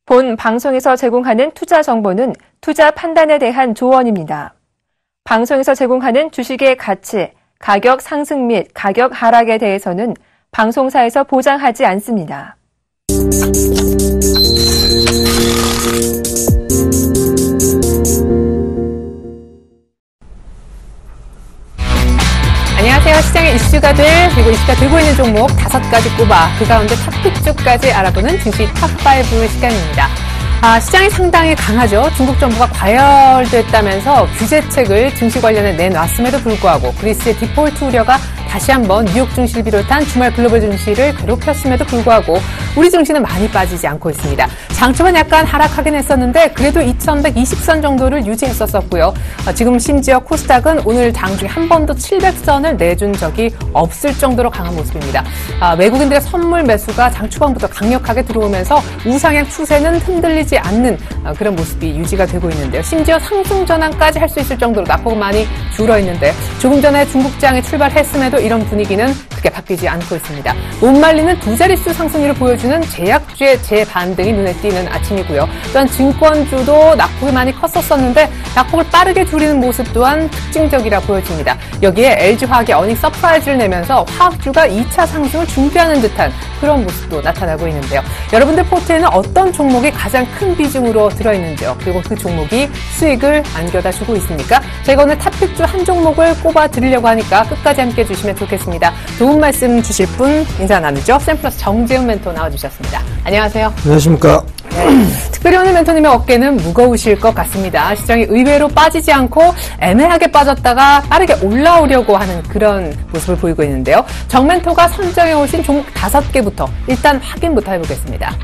본 방송에서 제공하는 투자 정보는 투자 판단에 대한 조언입니다. 방송에서 제공하는 주식의 가치, 가격 상승 및 가격 하락에 대해서는 방송사에서 보장하지 않습니다. 안녕하세요. 시장의 이슈가 그리고 이슈가 들고 있는 종목 5가지 꼽아 그 가운데 탑픽주까지 알아보는 증시 탑5 시간입니다. 시장이 상당히 강하죠. 중국 정부가 과열됐다면서 규제책을 증시 관련해 내놨음에도 불구하고 그리스의 디폴트 우려가 다시 한번 뉴욕 증시를 비롯한 주말 글로벌 증시를 괴롭혔음에도 불구하고 우리 증시는 많이 빠지지 않고 있습니다. 장초반 약간 하락하긴 했었는데 그래도 2120선 정도를 유지했었고요. 지금 심지어 코스닥은 오늘 장중에 한 번도 700선을 내준 적이 없을 정도로 강한 모습입니다. 외국인들의 선물 매수가 장초반부터 강력하게 들어오면서 우상향 추세는 흔들리지 않는 그런 모습이 유지가 되고 있는데요. 심지어 상승 전환까지 할 수 있을 정도로 낙폭은 많이 줄어 있는데 조금 전에 중국장이 출발했음에도 이런 분위기는 크게 바뀌지 않고 있습니다. 못 말리는 두 자릿수 상승률을 보여주는 제약주의 재반등이 눈에 띄는 아침이고요. 또한 증권주도 낙폭이 많이 컸었는데 낙폭을 빠르게 줄이는 모습 또한 특징적이라 보여집니다. 여기에 LG화학이 어닝 서프라이즈를 내면서 화학주가 2차 상승을 준비하는 듯한 그런 모습도 나타나고 있는데요. 여러분들 포트에는 어떤 종목이 가장 큰 비중으로 들어있는지요? 그리고 그 종목이 수익을 안겨다 주고 있습니까? 저희가 오늘 탑픽주 한 종목을 꼽아 드리려고 하니까 끝까지 함께 해주시면 좋겠습니다. 좋은 말씀 주실 분 인사 나누죠. 샘플러스 정재훈 멘토 나와주셨습니다. 안녕하세요. 안녕하십니까. 네. 특별히 오늘 멘토님의 어깨는 무거우실 것 같습니다. 시장이 의외로 빠지지 않고 애매하게 빠졌다가 빠르게 올라오려고 하는 그런 모습을 보이고 있는데요. 정 멘토가 선정해 오신 종목 5개부터 일단 확인부터 해보겠습니다.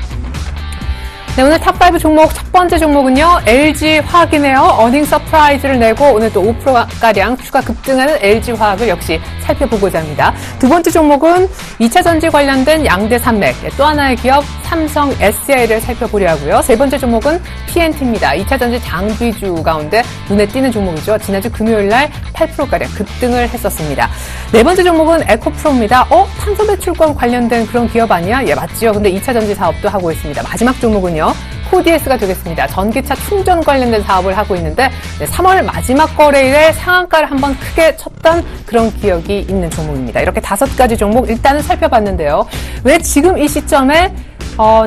네, 오늘 탑5 종목 첫 번째 종목은요. LG화학이네요. 어닝 서프라이즈를 내고 오늘 또 5%가량 추가 급등하는 LG화학을 역시 살펴보고자 합니다. 두 번째 종목은 2차 전지 관련된 양대 산맥, 또 하나의 기업 삼성 SDI를 살펴보려 하고요. 세 번째 종목은 PNT입니다. 2차 전지 장비주 가운데 눈에 띄는 종목이죠. 지난주 금요일 날 8%가량 급등을 했었습니다. 네 번째 종목은 에코프로입니다. 탄소 배출권 관련된 그런 기업 아니야? 예, 맞지요. 근데 2차 전지 사업도 하고 있습니다. 마지막 종목은요. 코디에스가 되겠습니다. 전기차 충전 관련된 사업을 하고 있는데 3월 마지막 거래일에 상한가를 한번 크게 쳤던 그런 기억이 있는 종목입니다. 이렇게 5가지 종목 일단은 살펴봤는데요. 왜 지금 이 시점에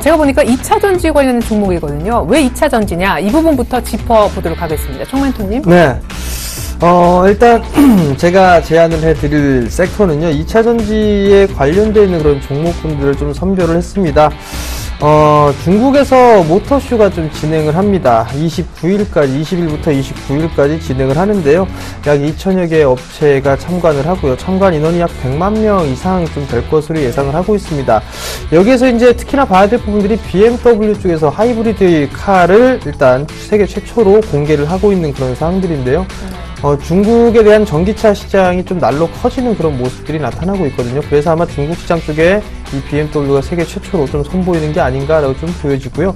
제가 보니까 2차 전지 관련된 종목이거든요. 왜 2차 전지냐? 이 부분부터 짚어보도록 하겠습니다. 총멘토님. 네. 일단 제가 제안을 해드릴 섹터는요. 2차 전지에 관련되어 있는 그런 종목군들을 좀 선별을 했습니다. 중국에서 모터쇼가 좀 진행을 합니다. 20일부터 29일까지 진행을 하는데요. 약 2천여 개의 업체가 참관을 하고요. 참관 인원이 약 100만 명 이상 좀 될 것으로 예상을 하고 있습니다. 여기에서 이제 특히나 봐야 될 부분들이 BMW 쪽에서 하이브리드 카를 일단 세계 최초로 공개를 하고 있는 그런 사항들인데요. 중국에 대한 전기차 시장이 좀 날로 커지는 그런 모습들이 나타나고 있거든요. 그래서 아마 중국 시장 쪽에 이 BMW가 세계 최초로 좀 선보이는 게 아닌가라고 좀 보여지고요.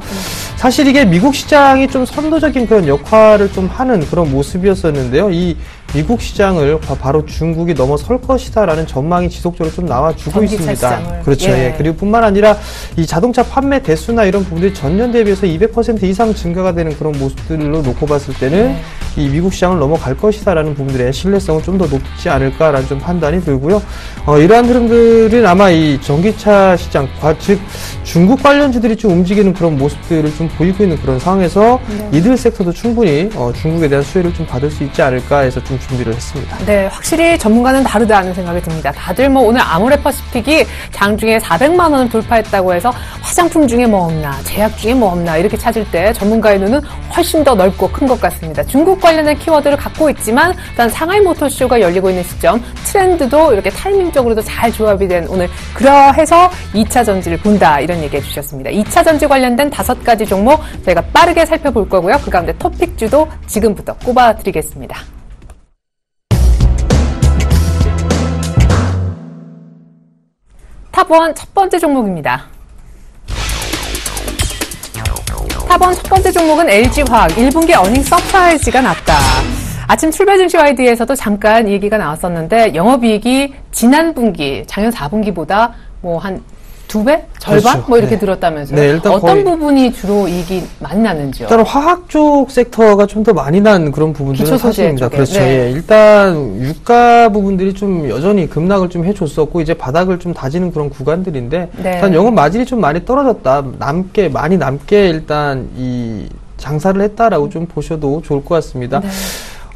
사실 이게 미국 시장이 좀 선도적인 그런 역할을 좀 하는 그런 모습이었었는데요. 이 미국 시장을 바로 중국이 넘어설 것이다라는 전망이 지속적으로 좀 나와주고 있습니다. 시장을. 그렇죠. 예. 그리고 뿐만 아니라 이 자동차 판매 대수나 이런 부분들이 전년 대비해서 200% 이상 증가가 되는 그런 모습들로 놓고 봤을 때는 이 미국 시장을 넘어갈 것이다라는 부분들의 신뢰성은 좀 더 높지 않을까라는 좀 판단이 들고요. 이러한 흐름들은 아마 이 전기차 시장, 즉 중국 관련주들이 좀 움직이는 그런 모습들을 좀 보이고 있는 그런 상황에서 이들 섹터도 충분히 중국에 대한 수혜를 좀 받을 수 있지 않을까 해서 좀 준비를 했습니다. 네, 확실히 전문가는 다르다는 생각이 듭니다. 다들 오늘 아모레퍼시픽이 장중에 400만 원을 돌파했다고 해서 화장품 중에 뭐 없나, 제약 중에 뭐 없나 이렇게 찾을 때 전문가의 눈은 훨씬 더 넓고 큰 것 같습니다. 중국 관련된 키워드를 갖고 있지만 일단 상하이 모터쇼가 열리고 있는 시점, 트렌드도 이렇게 타이밍적으로도 잘 조합이 된 오늘 그러해서 2차 전지를 본다 이런 얘기 해주셨습니다. 2차 전지 관련된 5가지 종목 저희가 빠르게 살펴볼 거고요. 그 가운데 토픽주도 지금부터 꼽아드리겠습니다. 탑1 첫 번째 종목입니다. 탑1 첫 번째 종목은 LG화학. 1분기 어닝 서프라이즈가 났다. 아침 출발 증시 와이드에서도 잠깐 얘기가 나왔었는데 영업이익이 지난 분기, 작년 4분기보다 한 2배? 절반? 그렇죠. 뭐 이렇게 네. 들었다면서요? 네, 일단 어떤 거의 부분이 주로 이익이 많이 나는지요? 일단 화학 쪽 섹터가 좀 더 많이 난 그런 부분들은 기초 소재 사실입니다. 쪽에. 그렇죠. 네. 예. 일단 유가 부분들이 좀 여전히 급락을 좀 해줬었고 이제 바닥을 좀 다지는 그런 구간들인데 네. 일단 영업 마진이 좀 많이 떨어졌다. 많이 남게 일단 이 장사를 했다라고 좀 보셔도 좋을 것 같습니다. 네.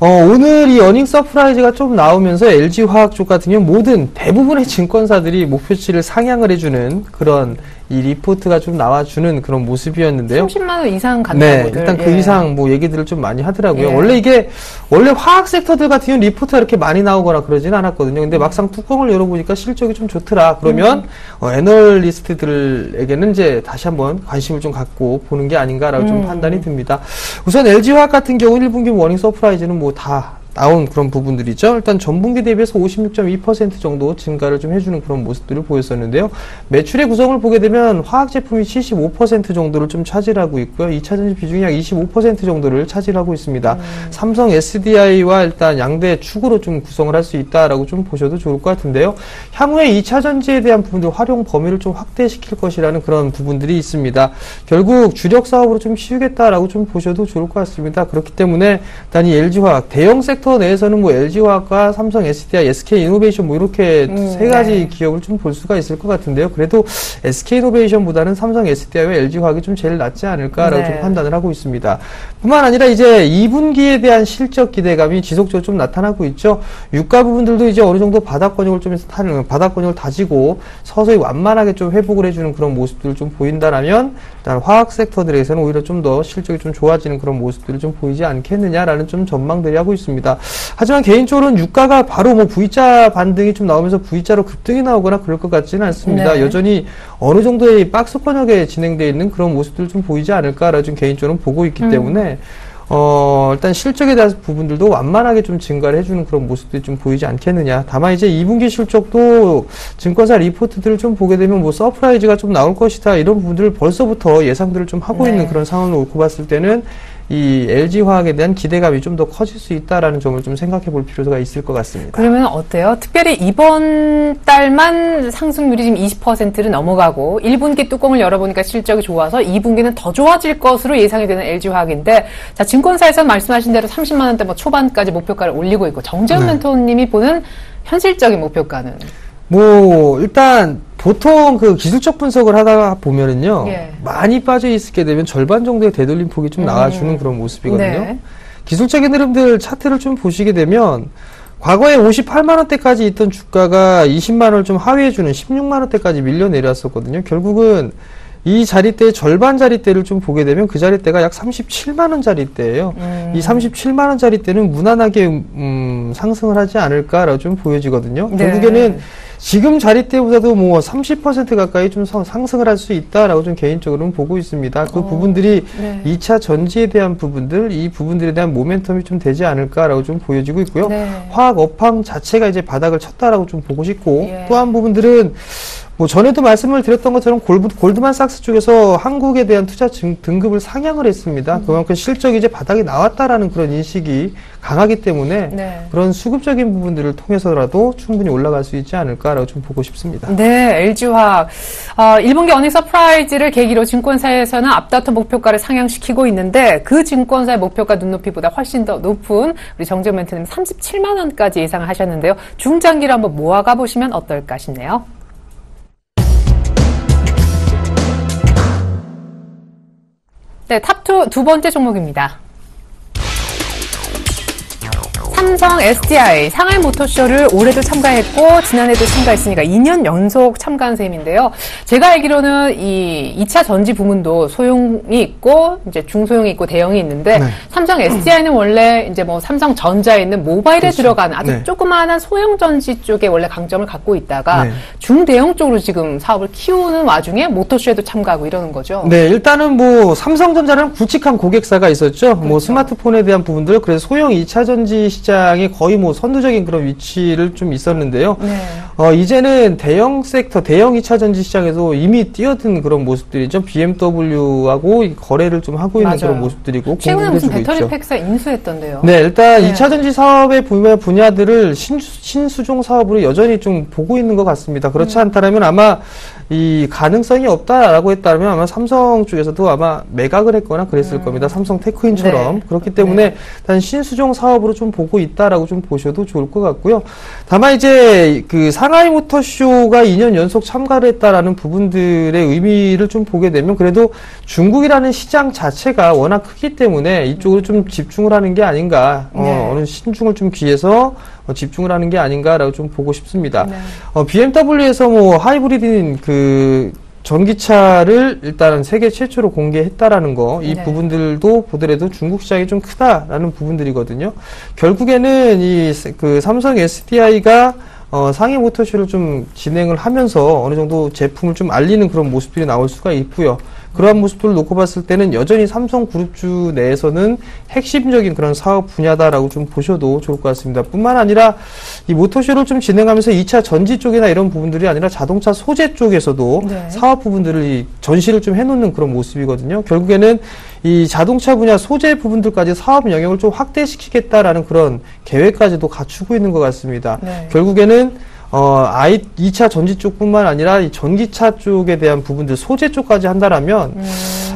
오늘 이 어닝 서프라이즈가 좀 나오면서 LG화학 쪽 같은 경우 대부분의 증권사들이 목표치를 상향을 해주는 그런 이 리포트가 좀 나와주는 그런 모습이었는데요. 30만 원 이상 네, 간다고들. 일단 그 이상 뭐 얘기들을 좀 많이 하더라고요. 예. 원래 화학 섹터들 같은 경우는 리포트가 이렇게 많이 나오거나 그러진 않았거든요. 근데 막상 뚜껑을 열어보니까 실적이 좀 좋더라. 그러면, 애널리스트들에게는 이제 다시 한번 관심을 좀 갖고 보는 게 아닌가라고 좀 판단이 듭니다. 우선 LG화학 같은 경우는 1분기 워닝 서프라이즈는 뭐 다 나온 그런 부분들이죠. 일단 전분기 대비해서 56.2% 정도 증가를 좀 해주는 그런 모습들을 보였었는데요. 매출의 구성을 보게 되면 화학 제품이 75% 정도를 좀 차지하고 있고요. 2차전지 비중이 약 25% 정도를 차지하고 있습니다. 삼성 SDI와 일단 양대 축으로 좀 구성을 할 수 있다라고 좀 보셔도 좋을 것 같은데요. 향후에 2차전지에 대한 부분들 활용 범위를 좀 확대시킬 것이라는 그런 부분들이 있습니다. 결국 주력 사업으로 좀 키우겠다라고 좀 보셔도 좋을 것 같습니다. 그렇기 때문에 일단 이 LG화학 대형 섹터 내에서는 뭐 LG화학과 삼성 SDI, SK이노베이션 뭐 이렇게 세 가지 네. 기업을 좀 볼 수가 있을 것 같은데요. 그래도 SK이노베이션보다는 삼성 SDI와 LG화학이 좀 제일 낫지 않을까라고 네. 좀 판단을 하고 있습니다. 뿐만 아니라 이제 2분기에 대한 실적 기대감이 지속적으로 좀 나타나고 있죠. 유가 부분들도 이제 어느 정도 바닥권역을 다지고 서서히 완만하게 좀 회복을 해주는 그런 모습들을 좀 보인다라면 일단 화학 섹터들에서는 오히려 좀 더 실적이 좀 좋아지는 그런 모습들을 좀 보이지 않겠느냐라는 좀 전망들이 하고 있습니다. 하지만 개인적으로는 유가가 바로 뭐 V자 반등이 좀 나오면서 V자로 급등이 나오거나 그럴 것 같지는 않습니다. 네. 여전히 어느 정도의 박스권역에 진행되어 있는 그런 모습들을 좀 보이지 않을까라고 좀 개인적으로는 보고 있기 때문에 일단 실적에 대한 부분들도 완만하게 좀 증가를 해주는 그런 모습들이 좀 보이지 않겠느냐. 다만 이제 2분기 실적도 증권사 리포트들을 좀 보게 되면 뭐 서프라이즈가 좀 나올 것이다. 이런 부분들을 벌써부터 예상들을 좀 하고 네. 있는 그런 상황을 놓고 봤을 때는 이 LG화학에 대한 기대감이 좀 더 커질 수 있다라는 점을 좀 생각해 볼 필요가 있을 것 같습니다. 그러면 어때요? 특별히 이번 달만 상승률이 지금 20%를 넘어가고 1분기 뚜껑을 열어보니까 실적이 좋아서 2분기는 더 좋아질 것으로 예상이 되는 LG화학인데, 자, 증권사에서 말씀하신 대로 30만 원대 뭐 초반까지 목표가를 올리고 있고, 정재훈 멘토님이 보는 현실적인 목표가는? 뭐 일단 보통 그 기술적 분석을 하다 보면은요, 예. 많이 빠져 있게 되면 절반 정도의 되돌림 폭이 좀 나와주는 그런 모습이거든요. 네. 기술적인 흐름들 차트를 좀 보시게 되면 과거에 58만 원대까지 있던 주가가 20만 원을 좀 하회해주는 16만 원대까지 밀려 내려왔었거든요. 결국은 이 자리대의 절반 자리대를 좀 보게 되면 그 자리대가 약 37만 원 자리대예요. 이 37만 원 자리대는 무난하게 상승을 하지 않을까라고 좀 보여지거든요. 네. 결국에는 지금 자리대보다도 뭐 30% 가까이 좀 상승을 할 수 있다라고 좀 개인적으로는 보고 있습니다. 그 부분들이 네. 2차 전지에 대한 부분들, 이 부분들에 대한 모멘텀이 좀 되지 않을까라고 좀 보여지고 있고요. 네. 화학 업황 자체가 이제 바닥을 쳤다라고 좀 보고 싶고, 예. 또 한 부분들은 뭐 전에도 말씀을 드렸던 것처럼 골드만삭스 쪽에서 한국에 대한 투자 등급을 상향을 했습니다. 그만큼 실적이 이제 바닥이 나왔다라는 그런 인식이 강하기 때문에 네. 그런 수급적인 부분들을 통해서라도 충분히 올라갈 수 있지 않을까라고 좀 보고 싶습니다. 네, LG화학. 1분기 어닝 서프라이즈를 계기로 증권사에서는 앞다퉈 목표가를 상향시키고 있는데, 그 증권사의 목표가 눈높이보다 훨씬 더 높은 우리 정재훈 멘토님 37만 원까지 예상을 하셨는데요. 중장기로 한번 모아가 보시면 어떨까 싶네요. 네, 탑2 두 번째 종목입니다. 삼성 SDI 상하이 모터쇼를 올해도 참가했고 지난해도 참가했으니까 2년 연속 참가한 셈인데요. 제가 알기로는 이 2차 전지 부문도 소형이 있고 이제 중소형이 있고 대형이 있는데, 네. 삼성 SDI는 원래 이제 뭐 삼성전자에 있는 모바일에 그렇죠. 들어간 아주 네. 조그마한 소형 전지 쪽에 원래 강점을 갖고 있다가 네. 중대형 쪽으로 지금 사업을 키우는 와중에 모터쇼에도 참가하고 이러는 거죠. 네, 일단은 뭐 삼성전자는 굵직한 고객사가 있었죠. 뭐 스마트폰에 대한 부분들, 그래서 소형 2차 전지 시장에 거의 뭐 선두적인 그런 위치를 좀 있었는데요. 네. 이제는 대형 섹터, 대형 2차 전지 시장에서 이미 뛰어든 그런 모습들이죠. BMW하고 거래를 좀 하고 있는 맞아요. 그런 모습들이고. 최근에 무슨 배터리 있죠. 팩사 인수했던데요. 네, 일단 네. 2차 전지 사업의 분야들을 신수종 사업으로 여전히 좀 보고 있는 것 같습니다. 그렇지 않다면 아마 이 가능성이 없다라고 했다면 아마 삼성 쪽에서도 아마 매각을 했거나 그랬을 겁니다. 삼성 테크인처럼. 네. 그렇기 때문에 일단 신수종 사업으로 좀 보고 있다라고 좀 보셔도 좋을 것 같고요. 다만 이제 그 상하이 모터쇼가 2년 연속 참가를 했다라는 부분들의 의미를 좀 보게 되면 그래도 중국이라는 시장 자체가 워낙 크기 때문에 이쪽으로 좀 집중을 하는 게 아닌가. 네. 어느 신중을 좀 기해서 집중을 하는 게 아닌가라고 좀 보고 싶습니다. 네. BMW에서 뭐 하이브리드인 그 전기차를 일단 세계 최초로 공개했다라는 거, 이 네. 부분들도 보더라도 중국 시장이 좀 크다라는 부분들이거든요. 결국에는 이 그 삼성 SDI가 상해 모터쇼를 좀 진행을 하면서 어느 정도 제품을 좀 알리는 그런 모습들이 나올 수가 있고요. 그러한 모습들을 놓고 봤을 때는 여전히 삼성그룹주 내에서는 핵심적인 그런 사업 분야다라고 좀 보셔도 좋을 것 같습니다. 뿐만 아니라 이 모터쇼를 좀 진행하면서 2차 전지 쪽이나 이런 부분들이 아니라 자동차 소재 쪽에서도 네. 사업 부분들을 이 전시를 좀 해놓는 그런 모습이거든요. 결국에는 이 자동차 분야 소재 부분들까지 사업 영역을 좀 확대시키겠다라는 그런 계획까지도 갖추고 있는 것 같습니다. 네. 결국에는 2차 전지 쪽뿐만 아니라 이 전기차 쪽에 대한 부분들, 소재 쪽까지 한다라면,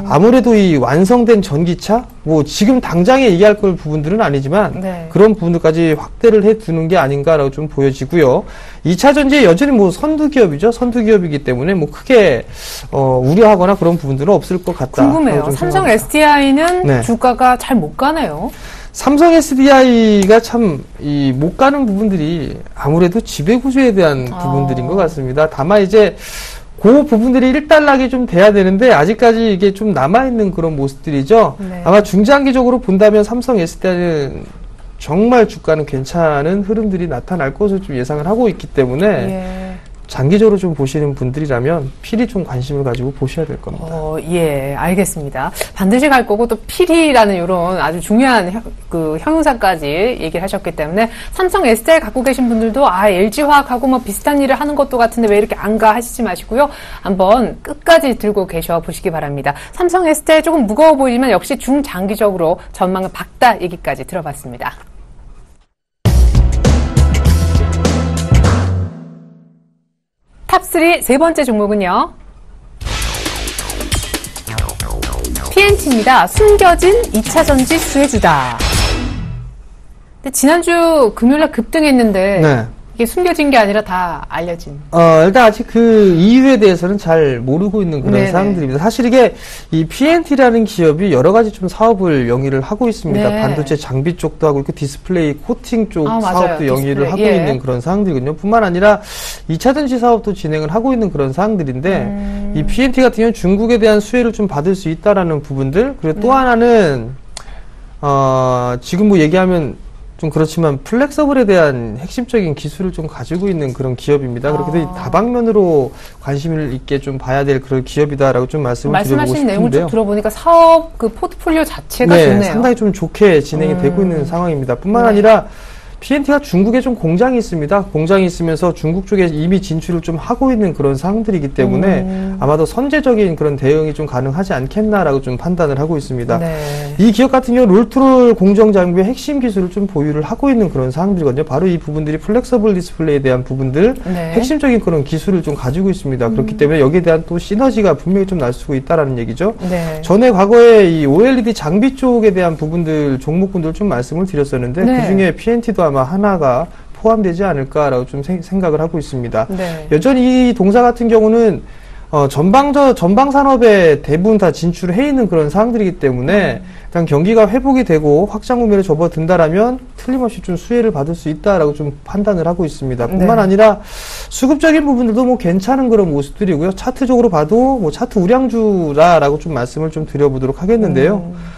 아무래도 이 완성된 전기차, 뭐 지금 당장에 얘기할 걸 부분들은 아니지만, 네. 그런 부분들까지 확대를 해 두는 게 아닌가라고 좀 보여지고요. 2차 전지에 여전히 뭐 선두기업이죠. 선두기업이기 때문에 뭐 크게, 우려하거나 그런 부분들은 없을 것 같다. 궁금해요. 삼성 SDI는 네. 주가가 잘 못 가네요. 삼성 SDI가 참, 못 가는 부분들이 아무래도 지배구조에 대한 부분들인 것 같습니다. 다만 이제, 그 부분들이 일단락이 좀 돼야 되는데, 아직까지 이게 좀 남아있는 그런 모습들이죠. 네. 아마 중장기적으로 본다면 삼성 SDI는 정말 주가는 괜찮은 흐름들이 나타날 것으로 좀 예상을 하고 있기 때문에, 예. 장기적으로 좀 보시는 분들이라면 필히 좀 관심을 가지고 보셔야 될 겁니다. 예, 알겠습니다. 반드시 갈 거고 또 필이라는 이런 아주 중요한 형용사까지 얘기를 하셨기 때문에 삼성 SDI 갖고 계신 분들도 LG화학하고 뭐 비슷한 일을 하는 것도 같은데 왜 이렇게 안 가 하시지 마시고요. 한번 끝까지 들고 계셔 보시기 바랍니다. 삼성 SDI 조금 무거워 보이지만 역시 중장기적으로 전망을 밝다 얘기까지 들어봤습니다. 탑3 세 번째 종목은요. PNT입니다. 숨겨진 2차 전지 수혜주다. 근데 지난주 금요일날 급등했는데 네. 이게 숨겨진 게 아니라 다 알려진. 일단 아직 그 이유에 대해서는 잘 모르고 있는 그런 네네. 사항들입니다. 사실 이게 이 PNT라는 기업이 여러 가지 좀 사업을 영위를 하고 있습니다. 네. 반도체 장비 쪽도 하고 있고 디스플레이 코팅 쪽 맞아요. 사업도 영위를 디스플레이. 하고 예. 있는 그런 사항들이거든요. 뿐만 아니라 2차 전지 사업도 진행을 하고 있는 그런 사항들인데 이 PNT 같은 경우는 중국에 대한 수혜를 좀 받을 수 있다라는 부분들, 그리고 또 하나는 지금 뭐 얘기하면 좀 그렇지만 플렉서블에 대한 핵심적인 기술을 좀 가지고 있는 그런 기업입니다. 그렇게 해서 다방면으로 관심을 있게 좀 봐야 될 그런 기업이다라고 좀 말씀을 드리고 말씀하신 내용을 쭉 싶은데요. 들어보니까 사업 그 포트폴리오 자체가 네, 좋네요. 상당히 좀 좋게 진행이 되고 있는 상황입니다. 뿐만 네. 아니라 PNT가 중국에 좀 공장이 있습니다. 공장이 있으면서 중국 쪽에 이미 진출을 좀 하고 있는 그런 상황들이기 때문에 아마도 선제적인 그런 대응이 좀 가능하지 않겠나라고 좀 판단을 하고 있습니다. 네. 이 기업 같은 경우 롤트롤 공정 장비의 핵심 기술을 좀 보유를 하고 있는 그런 사항들이거든요. 바로 이 부분들이 플렉서블 디스플레이에 대한 부분들, 네. 핵심적인 그런 기술을 좀 가지고 있습니다. 그렇기 때문에 여기에 대한 또 시너지가 분명히 좀 날 수 있다라는 얘기죠. 네. 전에 과거에 이 OLED 장비 쪽에 대한 부분들, 종목군들 좀 말씀을 드렸었는데 네. 그 중에 PNT도 아마 하나가 포함되지 않을까라고 좀 생각을 하고 있습니다. 네. 여전히 이 동사 같은 경우는 전방 산업에 대부분 다 진출을 해 있는 그런 사항들이기 때문에 일단 경기가 회복이 되고 확장 국면에 접어든다라면 틀림없이 좀 수혜를 받을 수 있다라고 좀 판단을 하고 있습니다. 뿐만 네. 아니라 수급적인 부분들도 뭐 괜찮은 그런 모습들이고요. 차트적으로 봐도 뭐 차트 우량주라라고 좀 말씀을 좀 드려보도록 하겠는데요.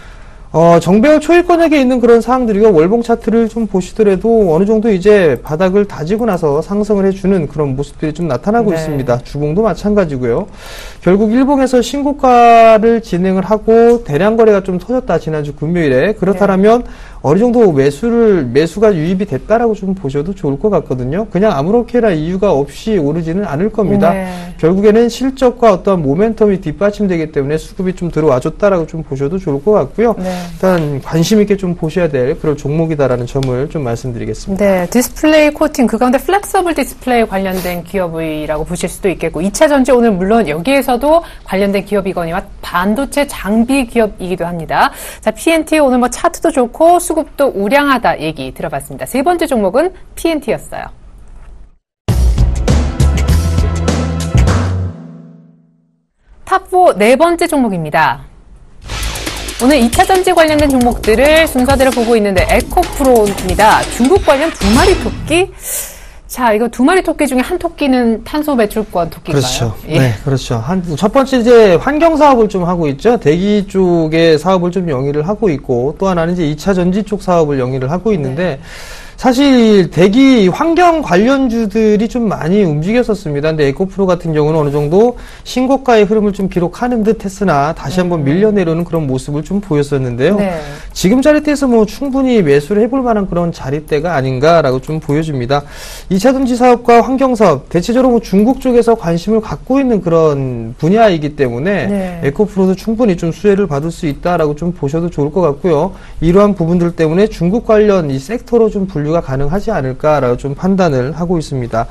정배열 초입권역에 있는 그런 사항들이고 월봉 차트를 좀 보시더라도 어느 정도 이제 바닥을 다지고 나서 상승을 해주는 그런 모습들이 좀 나타나고 네. 있습니다. 주봉도 마찬가지고요. 결국 일봉에서 신고가를 진행을 하고 대량 거래가 좀 터졌다 지난주 금요일에. 그렇다면 어느 정도 매수가 유입이 됐다라고 좀 보셔도 좋을 것 같거든요. 그냥 아무렇게나 이유가 없이 오르지는 않을 겁니다. 네. 결국에는 실적과 어떤 모멘텀이 뒷받침되기 때문에 수급이 좀 들어와줬다라고 좀 보셔도 좋을 것 같고요. 네. 일단 관심 있게 좀 보셔야 될 그런 종목이다라는 점을 좀 말씀드리겠습니다. 네, 디스플레이 코팅 그 가운데 플렉서블 디스플레이 관련된 기업이라고 보실 수도 있겠고 2차 전지 오늘 물론 여기에서도 관련된 기업이거니와 반도체 장비 기업이기도 합니다. 자, PNT 오늘 뭐 차트도 좋고 수급도 우량하다 얘기 들어봤습니다. 세 번째 종목은 PNT였어요. 탑4 네 번째 종목입니다. 오늘 2차 전지 관련된 종목들을 순서대로 보고 있는데 에코프로입니다. 중국 관련 두 마리 토끼. 자, 이거 두 마리 토끼 중에 한 토끼는 탄소 배출권 토끼인가요? 그렇죠. 예. 네, 그렇죠. 첫 번째 이제 환경 사업을 좀 하고 있죠. 대기 쪽의 사업을 좀 영위를 하고 있고, 또 하나는 이제 2차 전지 쪽 사업을 영위를 하고 있는데, 사실 대기 환경 관련주들이 좀 많이 움직였었습니다. 근데 에코프로 같은 경우는 어느 정도 신고가의 흐름을 좀 기록하는 듯 했으나 다시 한번 밀려내려는 그런 모습을 좀 보였었는데요. 네. 지금 자리대에서 뭐 충분히 매수를 해볼 만한 그런 자리대가 아닌가라고 좀 보여집니다. 2차 전지 사업과 환경 사업, 대체적으로 뭐 중국 쪽에서 관심을 갖고 있는 그런 분야이기 때문에 네. 에코프로도 충분히 좀 수혜를 받을 수 있다라고 좀 보셔도 좋을 것 같고요. 이러한 부분들 때문에 중국 관련 이 섹터로 좀 분류가 가능하지 않을까라고 좀 판단을 하고 있습니다.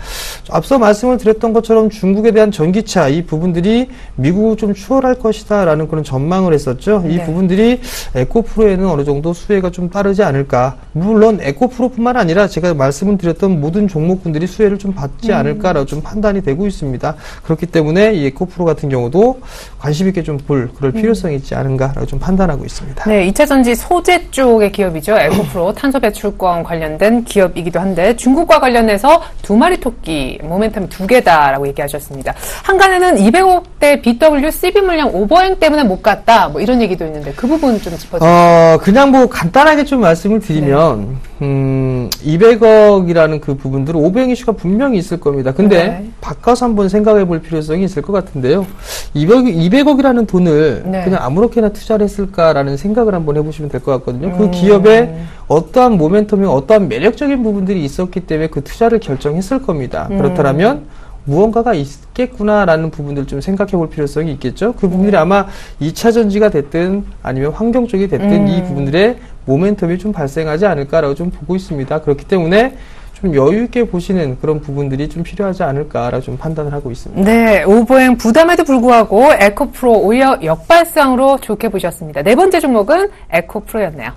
앞서 말씀을 드렸던 것처럼 중국에 대한 전기차 이 부분들이 미국을 좀 추월할 것이다라는 그런 전망을 했었죠. 이 네. 부분들이 에코프로에는 어느 정도 수혜가 좀 따르지 않을까. 물론 에코프로뿐만 아니라 제가 말씀을 드렸던 모든 종목군들이 수혜를 좀 받지 않을까라고 좀 판단이 되고 있습니다. 그렇기 때문에 이 에코프로 같은 경우도 관심 있게 좀 볼 그럴 필요성이 있지 않은가라고 좀 판단하고 있습니다. 네, 2차 전지 소재 쪽의 기업이죠. 에코프로 탄소 배출권 관련된 기업이기도 한데 중국과 관련해서 두 마리 토끼 모멘텀이 두 개다라고 얘기하셨습니다. 한간에는 200억대 BW CB 물량 오버행 때문에 못 갔다 뭐 이런 얘기도 있는데 그 부분 좀 짚어주세요. 그냥 뭐 간단하게 좀 말씀을 드리면 200억이라는 그 부분들 오버행 이슈가 분명히 있을 겁니다. 근데 네. 바꿔서 한번 생각해 볼 필요성이 있을 것 같은데요. 200억이라는 돈을 네. 그냥 아무렇게나 투자를 했을까라는 생각을 한번 해보시면 될 것 같거든요. 그 기업에 어떠한 모멘텀이 어떠한 매력적인 부분들이 있었기 때문에 그 투자를 결정했을 겁니다. 그렇다면 무언가가 있겠구나라는 부분들을 좀 생각해 볼 필요성이 있겠죠. 그 부분들이 아마 2차 전지가 됐든 아니면 환경 쪽이 됐든 이 부분들의 모멘텀이 좀 발생하지 않을까라고 좀 보고 있습니다. 그렇기 때문에 좀 여유 있게 보시는 그런 부분들이 좀 필요하지 않을까라고 좀 판단을 하고 있습니다. 네, 오버행 부담에도 불구하고 에코프로 오히려 역발상으로 좋게 보셨습니다. 네 번째 종목은 에코프로였네요.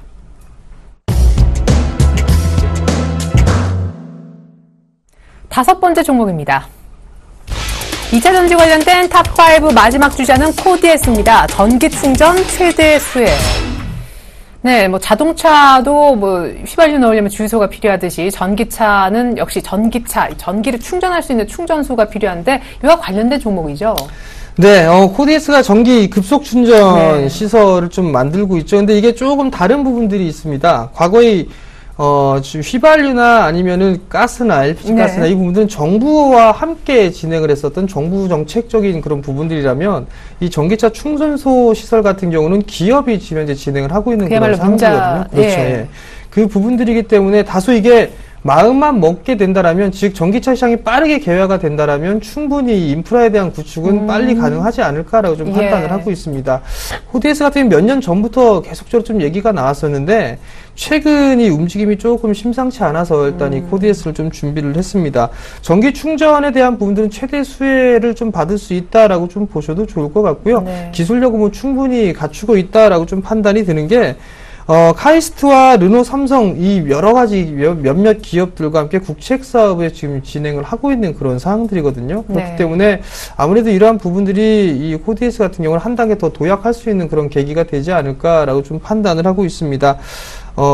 다섯 번째 종목입니다. 2차 전지 관련된 탑5 마지막 주자는 코디에스입니다. 전기 충전 최대 수혜. 네, 뭐 자동차도 뭐 휘발유 넣으려면 주유소가 필요하듯이 전기차는 역시 전기를 충전할 수 있는 충전소가 필요한데 이와 관련된 종목이죠. 네, 코디에스가 전기 급속 충전 네. 시설을 좀 만들고 있죠. 근데 이게 조금 다른 부분들이 있습니다. 과거의 지금 휘발유나 아니면은 가스나 LPG 네. 가스나 이 부분들은 정부와 함께 진행을 했었던 정부 정책적인 그런 부분들이라면 이 전기차 충전소 시설 같은 경우는 기업이 지금 현재 진행을 하고 있는 그런 상황이거든요. 그렇죠. 예. 예. 그 부분들이기 때문에 다소 이게 마음만 먹게 된다라면, 즉 전기차 시장이 빠르게 개화가 된다라면 충분히 인프라에 대한 구축은 빨리 가능하지 않을까라고 좀 판단을 하고 있습니다. 코디에스 같은 경우는 몇 년 전부터 계속적으로 좀 얘기가 나왔었는데 최근 이 움직임이 조금 심상치 않아서 일단 이 코디에스를 좀 준비를 했습니다. 전기 충전에 대한 부분들은 최대 수혜를 좀 받을 수 있다라고 좀 보셔도 좋을 것 같고요. 네. 기술력은 뭐 충분히 갖추고 있다라고 좀 판단이 드는 게 카이스트와 르노, 삼성 이 여러 가지 몇몇 기업들과 함께 국책 사업에 지금 진행을 하고 있는 그런 상황들이거든요. 그렇기 네. 때문에 아무래도 이러한 부분들이 이 코디에스 같은 경우는 한 단계 더 도약할 수 있는 그런 계기가 되지 않을까라고 좀 판단을 하고 있습니다.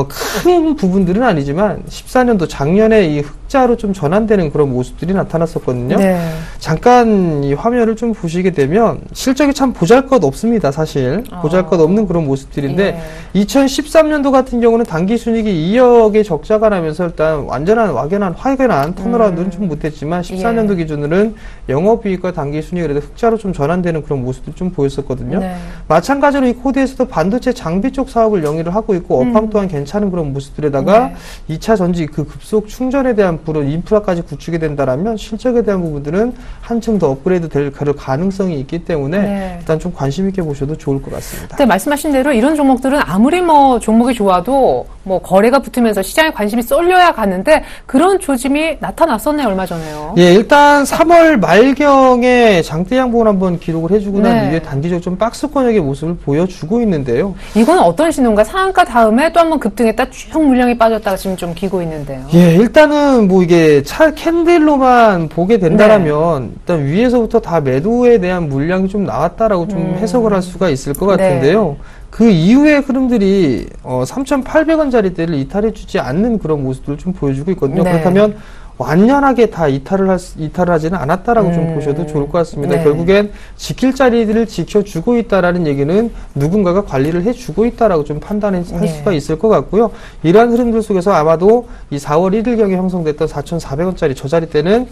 큰 부분들은 아니지만 14년도 작년에 이 흑자로 좀 전환되는 그런 모습들이 나타났었거든요. 네. 잠깐 이 화면을 좀 보시게 되면 실적이 참 보잘것없습니다. 사실 보잘것없는 그런 모습들인데 2013년도 같은 경우는 당기순이익이 2억의 적자가 나면서 일단 완전한 확연한 턴어라운드는 좀 못했지만 14년도 기준으로는 영업이익과 당기순이익이 그래도 흑자로 좀 전환되는 그런 모습들이 좀 보였었거든요. 네. 마찬가지로 이 코드에서도 반도체 장비 쪽 사업을 영위를 하고 있고 업황 또한 괜찮은 그런 모습들에다가 2차 전지 그 급속 충전에 대한 인프라까지 구축이 된다라면 실적에 대한 부분들은 한층 더 업그레이드 될 가능성이 있기 때문에 일단 좀 관심 있게 보셔도 좋을 것 같습니다. 네, 말씀하신 대로 이런 종목들은 아무리 뭐 종목이 좋아도 뭐 거래가 붙으면서 시장에 관심이 쏠려야 가는데 그런 조짐이 나타났었네요, 얼마 전에요. 예, 일단 3월 말경에 장대 양봉을 한번 기록을 해주고 난 이후에 단기적으로 좀 박스권역의 모습을 보여주고 있는데요. 이건 어떤 신호인가? 상한가 다음에 또 한번 급등했다 쭉 물량이 빠졌다가 지금 좀 기고 있는데요. 예, 일단은 뭐 이게 캔들로만 보게 된다라면 일단 위에서부터 다 매도에 대한 물량이 좀 나왔다라고 좀 해석을 할 수가 있을 것 같은데요. 그 이후의 흐름들이 3,800원짜리대를 이탈해주지 않는 그런 모습들을 좀 보여주고 있거든요. 그렇다면 완연하게 다 이탈을 하지는 않았다라고 좀 보셔도 좋을 것 같습니다. 결국엔 지킬 자리들을 지켜주고 있다라는 얘기는 누군가가 관리를 해주고 있다라고 좀 판단할 수가 있을 것 같고요. 이러한 흐름들 속에서 아마도 이 4월 1일경에 형성됐던 4,400원짜리 저 자리 때는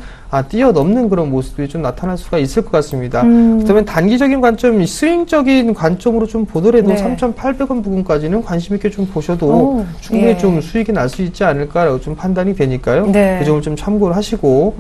뛰어넘는 그런 모습들이 좀 나타날 수가 있을 것 같습니다. 그렇다면 단기적인 관점, 스윙적인 관점으로 좀 보더라도 3,800원 부근까지는 관심 있게 좀 보셔도 충분히 좀 수익이 날 수 있지 않을까라고 좀 판단이 되니까요. 그 점을 좀 참고를 하시고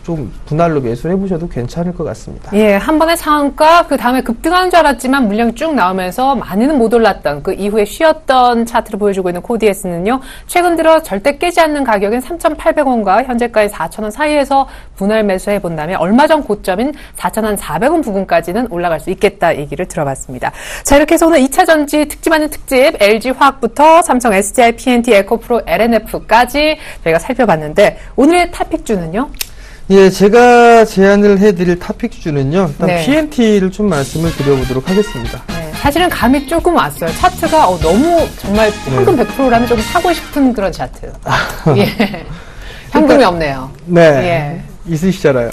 좀 분할로 매수를 해보셔도 괜찮을 것 같습니다. 예, 한 번에 상한가 그 다음에 급등하는 줄 알았지만 물량이 쭉 나오면서 많이는 못 올랐던 그 이후에 쉬었던 차트를 보여주고 있는 코디에스는요. 최근 들어 절대 깨지 않는 가격인 3,800원과 현재가의 4,000원 사이에서 분할 매수해 본다면 얼마 전 고점인 4,400원 부근까지는 올라갈 수 있겠다 얘기를 들어봤습니다. 자, 이렇게 해서 오늘 2차 전지 특집 아닌 특집 LG화학부터 삼성, SDI, PNT, 에코프로, LNF까지 저희가 살펴봤는데 오늘의 탑픽주는요? 예, 제가 제안을 해드릴 탑픽주는요. 일단 PNT를 좀 말씀을 드려보도록 하겠습니다. 사실은 감이 조금 왔어요. 차트가 너무 정말 현금 100%라면 좀 사고 싶은 그런 차트. 예. 현금이 없네요. 네. 있으시잖아요.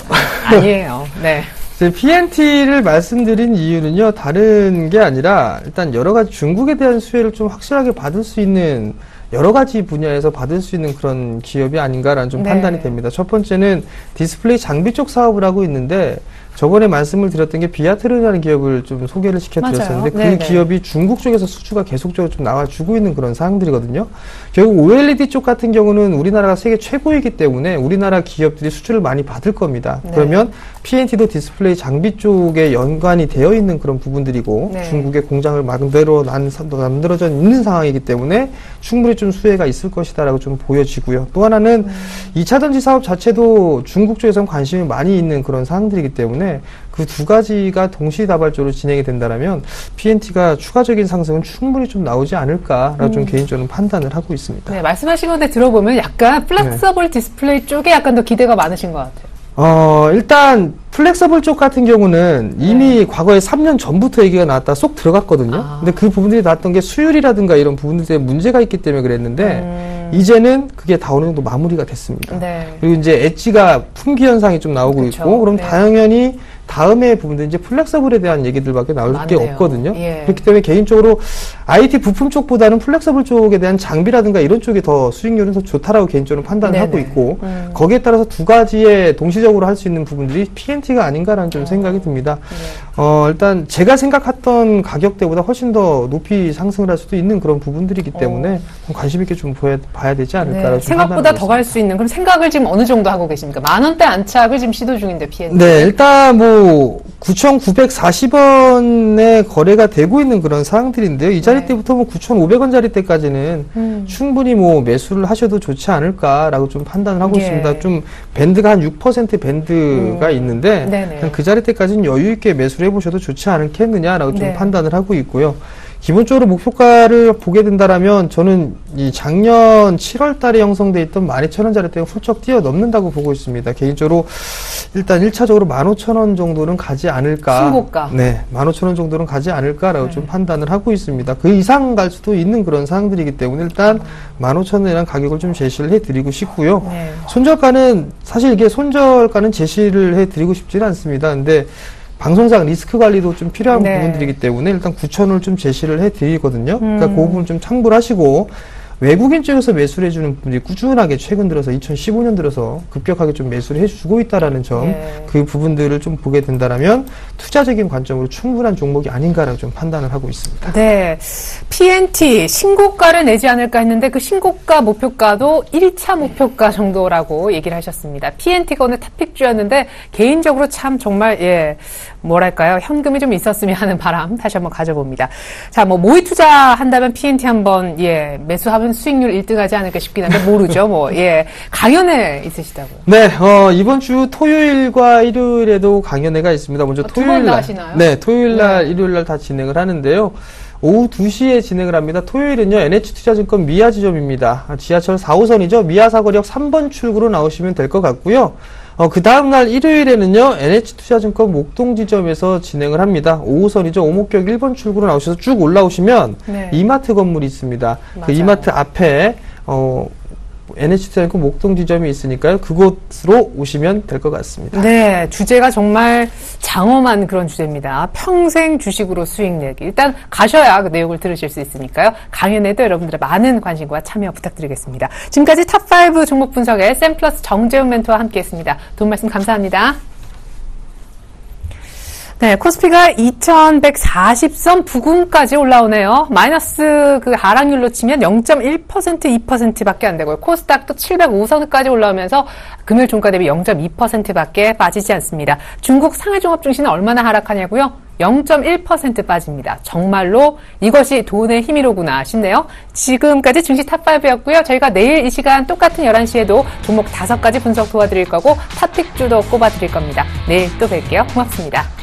아니에요. 네. PNT를 말씀드린 이유는요, 다른 게 아니라 일단 여러 가지 중국에 대한 수혜를 좀 확실하게 받을 수 있는 여러 가지 분야에서 받을 수 있는 그런 기업이 아닌가라는 좀 판단이 됩니다. 첫 번째는 디스플레이 장비 쪽 사업을 하고 있는데 저번에 말씀을 드렸던 게 비아트르라는 기업을 좀 소개를 시켜드렸었는데 그 기업이 중국 쪽에서 수주가 계속적으로 좀 나와주고 있는 그런 상황들이거든요. 결국 OLED 쪽 같은 경우는 우리나라가 세계 최고이기 때문에 우리나라 기업들이 수주를 많이 받을 겁니다. 그러면 PNT도 디스플레이 장비 쪽에 연관이 되어 있는 그런 부분들이고 중국의 공장을 만들어져 있는 상황이기 때문에 충분히 좀 수혜가 있을 것이다라고 좀 보여지고요. 또 하나는 2차 전지 사업 자체도 중국 쪽에서는 관심이 많이 있는 그런 상황들이기 때문에 그 두 가지가 동시다발적으로 진행이 된다면 PNT가 추가적인 상승은 충분히 좀 나오지 않을까라고 좀 개인적으로 판단을 하고 있습니다. 네, 말씀하신 건데 들어보면 약간 플렉서블 디스플레이 쪽에 약간 더 기대가 많으신 것 같아요. 일단 플렉서블 쪽 같은 경우는 이미 과거에 3년 전부터 얘기가 나왔다 쏙 들어갔거든요. 근데 그 부분들이 나왔던 게 수율이라든가 이런 부분들에 문제가 있기 때문에 그랬는데 이제는 그게 다 어느 정도 마무리가 됐습니다. 그리고 이제 엣지가 품귀 현상이 좀 나오고 있고 그럼 당연히 다음에 부분들 이제 플렉서블에 대한 얘기들밖에 나올 게 없거든요. 그렇기 때문에 개인적으로 IT 부품 쪽보다는 플렉서블 쪽에 대한 장비라든가 이런 쪽이 더 수익률은 더 좋다라고 개인적으로 판단을 하고 있고 거기에 따라서 두 가지의 동시적으로 할 수 있는 부분들이 PNT가 아닌가라는 좀 생각이 듭니다. 일단 제가 생각했던 가격대보다 훨씬 더 높이 상승을 할 수도 있는 그런 부분들이기 때문에 관심 있게 좀 봐야 되지 않을까라고 생각보다 더 갈 수 있는 그럼 생각을 지금 어느 정도 하고 계십니까? 10,000원대 안착을 지금 시도 중인데 PNT. 네, 일단 뭐 9,940원에 거래가 되고 있는 그런 상황들인데요. 이 자리 때부터 뭐 9,500원짜리 때까지는 충분히 뭐 매수를 하셔도 좋지 않을까라고 좀 판단을 하고 있습니다. 좀 밴드가 한 6% 밴드가 있는데 그 자리 때까지는 여유 있게 매수를 해보셔도 좋지 않겠느냐라고 좀 판단을 하고 있고요. 기본적으로 목표가를 보게 된다라면 저는 이 작년 7월 달에 형성돼 있던 12,000원짜리 때가 훌쩍 뛰어넘는다고 보고 있습니다. 개인적으로 일단 1차적으로 15,000원 정도는 가지 않을까. 신고가. 네, 15,000원 정도는 가지 않을까라고 좀 판단을 하고 있습니다. 그 이상 갈 수도 있는 그런 상황들이기 때문에 일단 15,000원이라는 가격을 좀 제시를 해드리고 싶고요. 네. 손절가는 사실 이게 손절가는 제시를 해드리고 싶지는 않습니다. 근데 방송상 리스크 관리도 좀 필요한 네. 부분들이기 때문에 일단 9,000원을 좀 제시를 해드리거든요. 그러니까 그 부분 좀 참고를 하시고 외국인 쪽에서 매수를 해주는 분들이 꾸준하게 최근 들어서 2015년 들어서 급격하게 좀 매수를 해주고 있다라는 점, 네. 그 부분들을 좀 보게 된다라면 투자적인 관점으로 충분한 종목이 아닌가라고 좀 판단을 하고 있습니다. 네. PNT 신고가를 내지 않을까 했는데 그 신고가 목표가도 1차 목표가 정도라고 얘기를 하셨습니다. PNT가 오늘 탑픽주였는데 개인적으로 참 정말 뭐랄까요? 현금이 좀 있었으면 하는 바람 다시 한번 가져봅니다. 자, 뭐 모의 투자한다면 PNT 한번 매수하면 수익률 1등 하지 않을까 싶긴 한데 모르죠. 강연회 있으시다고요. 네, 이번 주 토요일과 일요일에도 강연회가 있습니다. 먼저 두 번 다 하시나요? 네, 토요일 날, 일요일 날 다 진행을 하는데요. 오후 2시에 진행을 합니다. 토요일은요, NH투자증권 미아 지점입니다. 지하철 4호선이죠. 미아 사거리역 3번 출구로 나오시면 될 것 같고요. 그 다음날 일요일에는요, NH투자증권 목동 지점에서 진행을 합니다. 5호선이죠. 오목역 1번 출구로 나오셔서 쭉 올라오시면 네. 이마트 건물이 있습니다. 맞아요. 그 이마트 앞에, NH투자증권 목동 지점이 있으니까요. 그곳으로 오시면 될 것 같습니다. 네, 주제가 정말 장엄한 그런 주제입니다. 평생 주식으로 수익 내기. 일단 가셔야 그 내용을 들으실 수 있으니까요. 강연에도 여러분들의 많은 관심과 참여 부탁드리겠습니다. 지금까지 탑5 종목 분석의 샘플러스 정재훈 멘토와 함께했습니다. 도움 말씀 감사합니다. 네, 코스피가 2140선 부근까지 올라오네요. 마이너스 그 하락률로 치면 0.1%, 2%밖에 안 되고요. 코스닥도 705선까지 올라오면서 금요일 종가 대비 0.2%밖에 빠지지 않습니다. 중국 상하이종합증시는 얼마나 하락하냐고요? 0.1% 빠집니다. 정말로 이것이 돈의 힘이로구나 싶네요. 지금까지 증시 탑5였고요. 저희가 내일 이 시간 똑같은 11시에도 종목 5가지 분석 도와드릴 거고 탑픽주도 꼽아드릴 겁니다. 내일 또 뵐게요. 고맙습니다.